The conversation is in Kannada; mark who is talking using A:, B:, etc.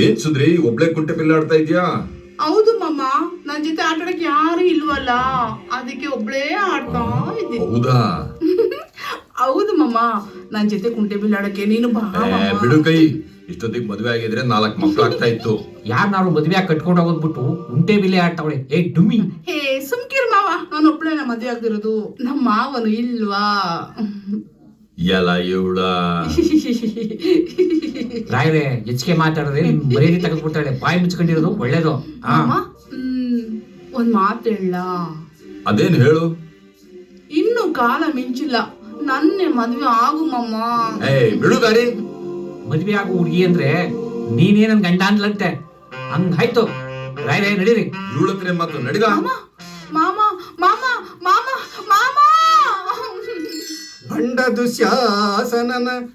A: ಏನ್ ಸುದ್ರಿ, ಒಬ್ಳೆ ಕುಂಟೆ ಬಿಲ್ಲೆ ಆಡ್ತಾ ಇದ್ಯಾ?
B: ಹೌದು ಮಾಮ, ನನ್ ಜೊತೆ ಆಟ ಆಡಕ್ ಯಾರು ಇಲ್ವಲ್ಲ, ಅದಕ್ಕೆ ಒಬ್ಳೇ ಆಡ್ತಾ ಇದ್ದೀನಿ.
A: ಹೌದಾ?
B: ಹೌದು ಮಾಮ, ನನ್ ಜೊತೆ ಕುಂಟೆ ಬಿಲ್ಲಾಡಕ್ಕೆ ನೀನು ಬಾ.
A: ಬಿಡು ಕೈ, ಇಷ್ಟೊತ್ತಿಗೆ ಮದ್ವೆ ಆಗಿದ್ರೆ 4 ಮಕ್ಳು ಆಗ್ತಾ ಇತ್ತು.
C: ಯಾರು ಮದ್ವೆ ಕಟ್ಕೊಂಡು ಹೋಗ್ಬಿಟ್ಟು ಉಂಟೆ ಬಿಲೆ ಆಡ್ತಾವಳೆ. ಏ ಡುಮ್ಮಿ,
B: ಹೇ ಸುಮ್ಕಿರ್ ಮಾವ, ನಾನು ಒಬ್ಳೇನ ಮದ್ವೆ ಆಗ್ದಿರೋದು, ನಮ್ಮ ಮಾವನು ಇಲ್ವಾ?
A: ಎಲ್ಲ ಇವಳ
C: ರಾಯ್ರೆ ಹೆಚ್ಚಿಗೆ ಮಾತಾಡಿದ್ರೆ ಮರ್ಯಾದೆ ತೆಗೆದ್ಬಿಡ್ತಾಳೆ. ಬಾಯಿ ಮುಚ್ಕೊಂಡಿರೋದು ಒಳ್ಳೇದು.
B: ಮಾಮ, ಒಂದ್ ಮಾತು ಹೇಳ.
A: ಅದೇನ್ ಹೇಳು.
B: ಇನ್ನು ಕಾಲ ಮಿಂಚಿಲ್ಲ, ನನ್ನೆ ಮದ್ವೆ ಆಗು ಮಾಮ.
A: ಬಿಡು ದಾರಿ.
C: ಮದ್ವೆ ಆಗೋ ಹುಡುಗಿ ಅಂದ್ರೆ ನೀನೇ ನನ್ ಗಂಡ ಅಂದ್ಲಂತೆ. ಹಂಗಾಯ್ತು ರಾಯ್ರೆ, ನಡೀರಿ.
A: ಇವಳ ಹತ್ರ ಮಾತು ನಡಿದ.
B: ಮಾಮ ಮಾಮ ಮಾಮ ಮಾಮ
D: ಬಂಡ ದುಶ್ಯಾಸನನ